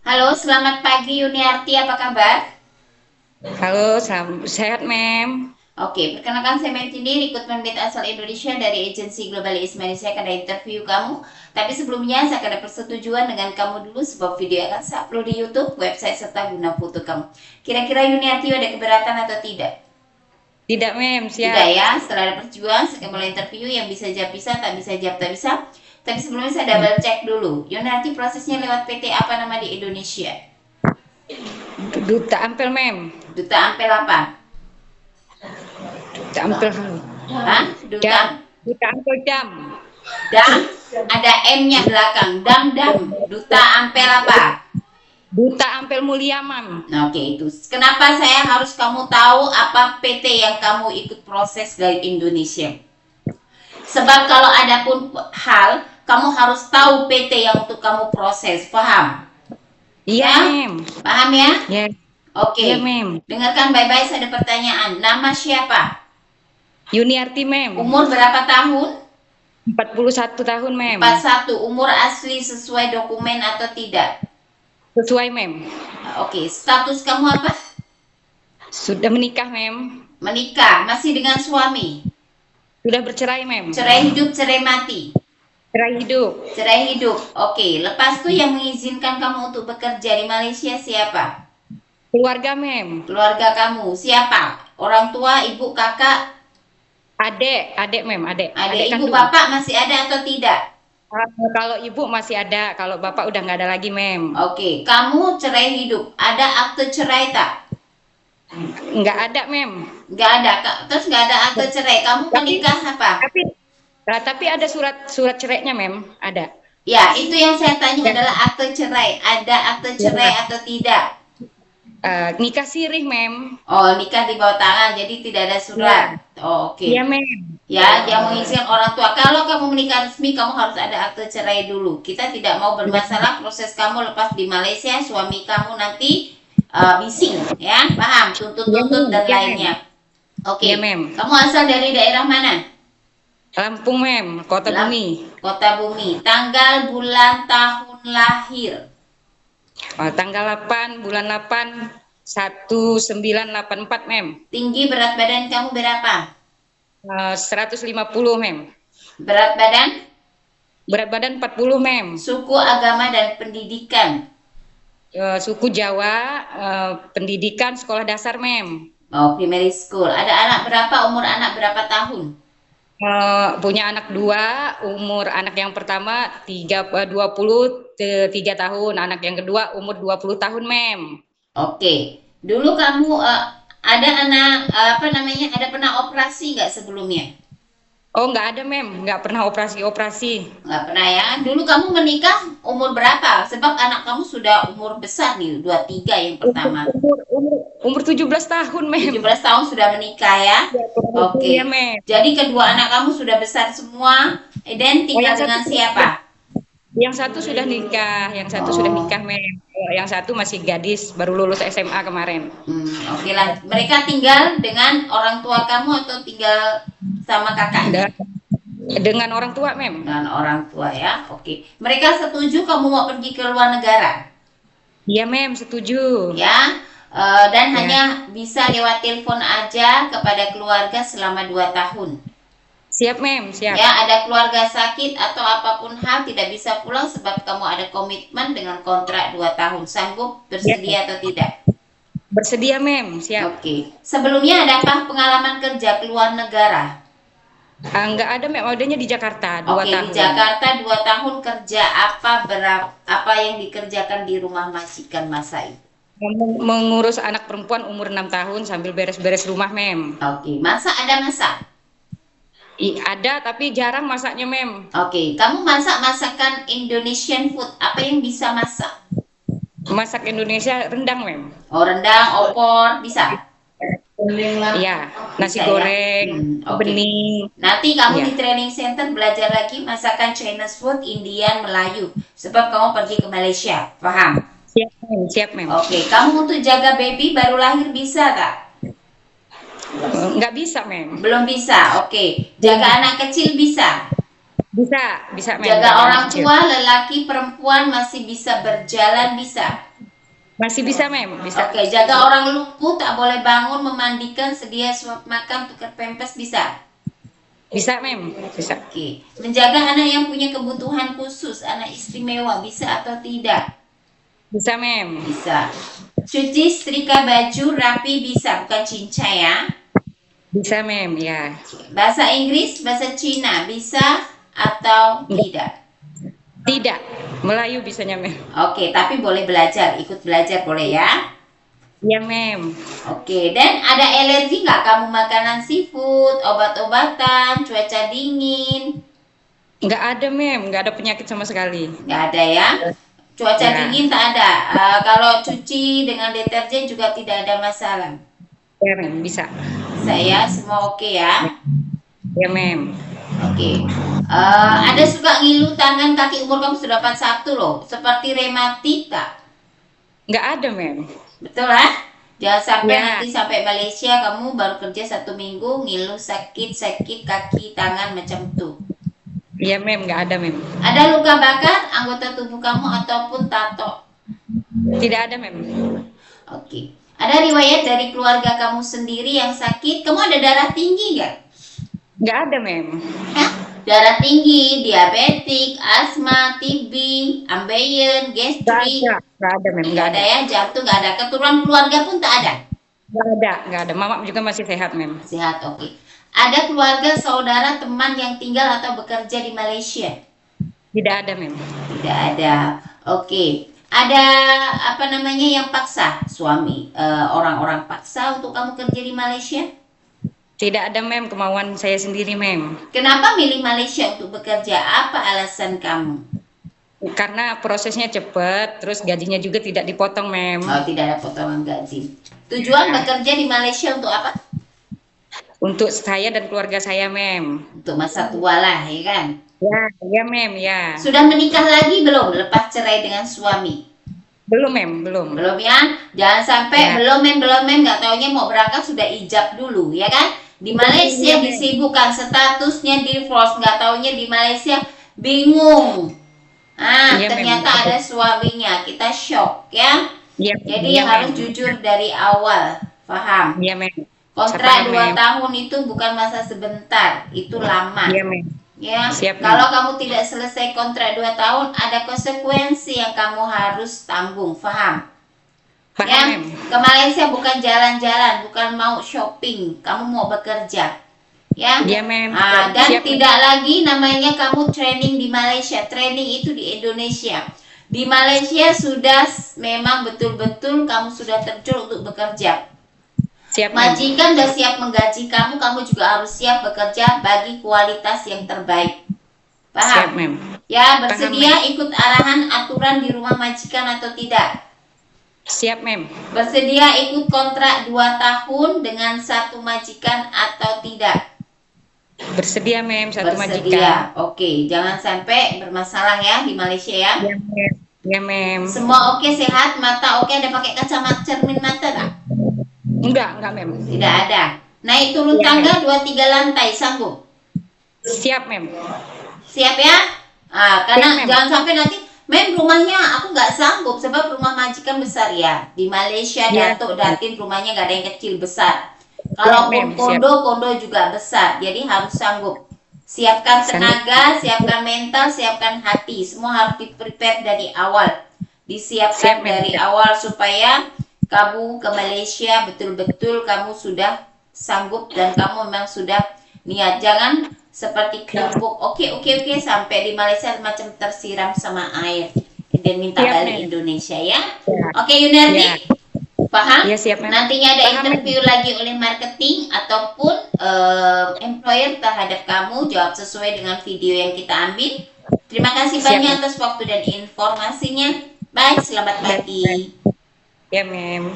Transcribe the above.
Halo, selamat pagi Yuniarti, apa kabar? Halo, sehat, Mem. Oke, perkenalkan saya Martini, rekrutmen bid asal Indonesia dari agensi Global East Malaysia akan ada interview kamu. Tapi sebelumnya saya akan ada persetujuan dengan kamu dulu sebab video akan saya upload di YouTube, website serta guna foto kamu. Kira-kira Yuniarti ada keberatan atau tidak? Tidak, Mem, Tidak siap. ya, setelah ada persetujuan saya akan mulai interview yang bisa jawab bisa, tak bisa jawab tak bisa. Tapi sebelumnya saya Hmm. double check dulu. Yuniarti prosesnya lewat PT apa nama di Indonesia? Duta Ampel, Mem. Duta Ampel apa? Duta Ampel. Hah? Duta Dam. Duta Ampel Dam. Dam, ada M-nya belakang. Dam. Duta Ampel apa? Duta Ampel Mulia, Mam. Nah, oke itu. Kenapa saya harus kamu tahu apa PT yang kamu ikut proses dari Indonesia? Sebab kalau ada pun hal, kamu harus tahu PT yang untuk kamu proses. Paham? Iya, Ya? Mem. Paham ya? Ya, Oke. iya, Mem. Dengarkan baik-baik, saya ada pertanyaan. Nama siapa? Yuniarti, Mem. Umur berapa tahun? 41 tahun, Mem. 41. Umur asli sesuai dokumen atau tidak? Sesuai, Mem. Oke, status kamu apa? Sudah menikah, Mem. Menikah, masih dengan suami. Sudah bercerai, Mem. Cerai hidup, cerai mati. Cerai hidup. Cerai hidup. Oke, lepas itu yang mengizinkan kamu untuk bekerja di Malaysia siapa? Keluarga, Mem. Keluarga kamu. Siapa? Orang tua, ibu, kakak, Adek, Mem, adek. adik, Adek ibu, kandung. bapak masih ada atau tidak? Kalau ibu masih ada, kalau bapak udah nggak ada lagi, Mem. Oke, kamu cerai hidup. Ada akte cerai tak? Nggak ada, Mem. Nggak ada. Terus nggak ada akte cerai. Kamu Tapi menikah apa? tapi tapi ada surat cerainya, Mem. Ada. Ya, itu yang saya tanya Ya, adalah akte cerai. Ada akte cerai ya. atau tidak? Nikah sirih, Mem. Oh, nikah di bawah tangan, jadi tidak ada surat. Ya, Oh, oke. iya, Mem. Ya, yang mengizinkan orang tua. Kalau kamu menikah resmi, kamu harus ada akte cerai dulu. Kita tidak mau bermasalah proses kamu lepas di Malaysia, suami kamu nanti bising, ya, paham? Iya, Tuntut-tuntut Mem. dan Iya, Mem. lainnya. Oke, Iya, Mem. kamu asal dari daerah mana? Lampung, Mem. Kota Lam Bumi. Kota Bumi. Tanggal, bulan, tahun lahir. Tanggal 8 bulan 8 1984, Mem. Tinggi berat badan kamu berapa? 150, Mem. Berat badan, Berat badan 40, Mem. suku, agama, dan pendidikan. Suku Jawa, pendidikan sekolah dasar, Mem. Oh, primary school. Ada anak berapa? Umur anak berapa tahun? Punya anak dua, umur anak yang pertama 23 tahun, anak yang kedua umur 20 tahun, Mem. Oke. Dulu kamu ada anak apa namanya? Ada pernah operasi nggak sebelumnya? Oh, nggak ada, Mem, nggak pernah operasi. Nggak pernah ya. Dulu kamu menikah umur berapa? Sebab anak kamu sudah umur besar nih, 23 yang pertama. Umur 17 tahun, Mem. 17 tahun sudah menikah ya. Ya, kurang lebih Oke. ya, Mem. Jadi kedua anak kamu sudah besar semua. Dan Oh, tinggal dengan siapa? yang satu sudah nikah, Mem. Yang satu masih gadis, baru lulus SMA kemarin. Oke lah. Mereka tinggal dengan orang tua kamu atau tinggal sama kakaknya? Dengan orang tua, Mem. Dengan orang tua ya. Oke. Mereka setuju kamu mau pergi ke luar negara? Iya, Mem, setuju. Ya. Dan Ya. hanya bisa lewat telepon aja kepada keluarga selama 2 tahun. Siap, Mem, siap. Ya, ada keluarga sakit atau apapun hal tidak bisa pulang sebab kamu ada komitmen dengan kontrak 2 tahun. Sanggup Ya. bersedia atau tidak? Bersedia, Mem, siap. Oke. Sebelumnya adakah pengalaman kerja ke luar negara? Nggak ada, Mem, adanya di Jakarta 2 Oke, tahun. di Jakarta 2 tahun kerja apa yang dikerjakan di rumah majikan masa itu? Mengurus anak perempuan umur 6 tahun sambil beres-beres rumah, Mem. Oke, masak? Ada, tapi jarang masaknya, Mem. Oke, kamu masak masakan Indonesian food. Apa yang bisa masak? Masak Indonesia rendang, Mem. Oh, rendang, opor, bisa? Iya, nasi Bisa ya? goreng, Oke. bening. Nanti kamu Iya. di training center belajar lagi masakan Chinese food, Indian, Melayu. Sebab kamu pergi ke Malaysia, paham? Siap, Mem. Siap, Mem. Oke, kamu untuk jaga baby baru lahir bisa tak? Nggak bisa, Mem. Belum bisa, oke. Jaga anak kecil bisa? Bisa, Mem. Jaga Jaga orang anak kecil. tua, lelaki, perempuan masih bisa berjalan bisa? Masih bisa, Mem. Bisa. Oke, jaga orang lumpuh, tak boleh bangun, memandikan, sedia suap makan, tukar pempes, bisa. Bisa, Mem. Bisa. Oke, menjaga anak yang punya kebutuhan khusus, anak istimewa, bisa atau tidak? Bisa, Mem. Bisa. Cuci setrika baju rapi, bisa, bukan cincai ya. Bisa, Mem. Ya. Bahasa Inggris, bahasa Cina, bisa atau tidak? Tidak. Melayu bisanya, Mem. Oke, tapi boleh belajar, ikut belajar boleh ya. Ya, Mem. Oke, dan ada alergi nggak kamu makanan seafood, obat-obatan, cuaca dingin? Nggak ada, Mem. Nggak ada penyakit sama sekali. Nggak ada ya. Cuaca Ya. dingin tak ada. Kalau cuci dengan deterjen juga tidak ada masalah. Ya, Mem. Bisa. Bisa ya, semua oke ya. Ya, Mem. Oke. Ada suka ngilu tangan kaki, umur kamu sudah 41 loh. Seperti rematik tak? Nggak ada, Mem. Betul lah. Jangan sampai Ya. nanti sampai Malaysia kamu baru kerja 1 minggu ngilu sakit kaki tangan macam tuh. Ya, Mem. Nggak ada, Mem. Ada luka bakar anggota tubuh kamu ataupun tato? Tidak ada, Mem. Oke. Ada riwayat dari keluarga kamu sendiri yang sakit? Kamu ada darah tinggi nggak? Nggak ada, Mem. Hah? Darah tinggi, diabetik, asma, TB, ambeien, Nggak gastrik? ada. Nggak ada, Mem. Nggak ada ya, jantung nggak ada. Keturunan keluarga pun tak ada? Nggak ada. Nggak ada. Mama juga masih sehat, Mem. Sehat, oke. Ada keluarga, saudara, teman yang tinggal atau bekerja di Malaysia? Tidak ada, Mem. Tidak ada. Oke. Ada apa namanya yang paksa? Suami, orang-orang paksa untuk kamu kerja di Malaysia? Tidak ada, Mem. Kemauan saya sendiri, Mem. Kenapa milih Malaysia untuk bekerja? Apa alasan kamu? Karena prosesnya cepat, terus gajinya juga tidak dipotong, Mem. Oh, tidak ada potongan gaji. Tujuan bekerja di Malaysia untuk apa? Untuk saya dan keluarga saya, Mem. Untuk masa tua lah, ya kan? Ya, ya, Mem, ya. Sudah menikah lagi belum? Lepas cerai dengan suami? Belum, Mem, belum. Belum ya? Jangan sampai Ya. belum mem, nggak taunya mau berangkat sudah ijab dulu, ya kan? Di Malaysia Iya, Mem. disibukkan statusnya divorce, nggak taunya di Malaysia bingung. Iya, Mem. Ternyata ada suaminya, kita shock ya. Iya, Jadi iya, harus Mem. jujur dari awal, paham? Iya, Mem. Kontrak Siapa, 2 Mem? tahun itu bukan masa sebentar, itu lama. Iya, Mem. Ya, Siap, Mem. kalau kamu tidak selesai kontrak 2 tahun, ada konsekuensi yang kamu harus tanggung, paham? Paham, Ya, Mem. ke Malaysia bukan jalan-jalan, bukan mau shopping, kamu mau bekerja. Ya. Iya, Mem. Dan Siap, Mem. tidak lagi namanya kamu training di Malaysia, training itu di Indonesia. Di Malaysia sudah memang betul-betul kamu sudah terjun untuk bekerja. Siap, Mem. Majikan sudah siap menggaji kamu, kamu juga harus siap bekerja bagi kualitas yang terbaik. Siap, Paham? Mem. Ya, Paham, bersedia ikut arahan aturan di rumah majikan atau tidak? Siap, Mem. Bersedia ikut kontrak 2 tahun dengan satu majikan atau tidak? Bersedia, Mem, satu majikan. Bersedia. Oke, jangan sampai bermasalah ya di Malaysia ya. Iya, Mem. Iya, Mem. Semua oke, sehat, mata oke, ada pakai kacamata cermin mata tak? Enggak, Mem. Tidak ada. Naik turun Iya, tangga 2-3 lantai, sanggup? Siap, Mem. Siap ya? Karena Siap, Mem. jangan sampai nanti, Mem rumahnya aku nggak sanggup sebab rumah majikan besar ya. Di Malaysia, Iya. Datuk, Datin rumahnya nggak ada yang kecil besar. Kalaupun Mem, kondo juga besar. Jadi harus sanggup. Siapkan tenaga, siapkan mental, siapkan hati. Semua harus di-prepare dari awal. Disiapkan Siap, Mem. dari awal supaya kamu ke Malaysia betul-betul kamu sudah sanggup dan kamu memang sudah niat. Jangan seperti keripuk oke sampai di Malaysia macam tersiram sama air dan minta Siap, balik Mem. Indonesia ya. Ya. Oke Yunardi, Ya. paham? Iya, siap, Mem. Nantinya ada Paham, interview lagi oleh marketing ataupun employer terhadap kamu, jawab sesuai dengan video yang kita ambil. Terima kasih Siap, banyak Mem. atas waktu dan informasinya. Bye, selamat pagi. Ya, Mem.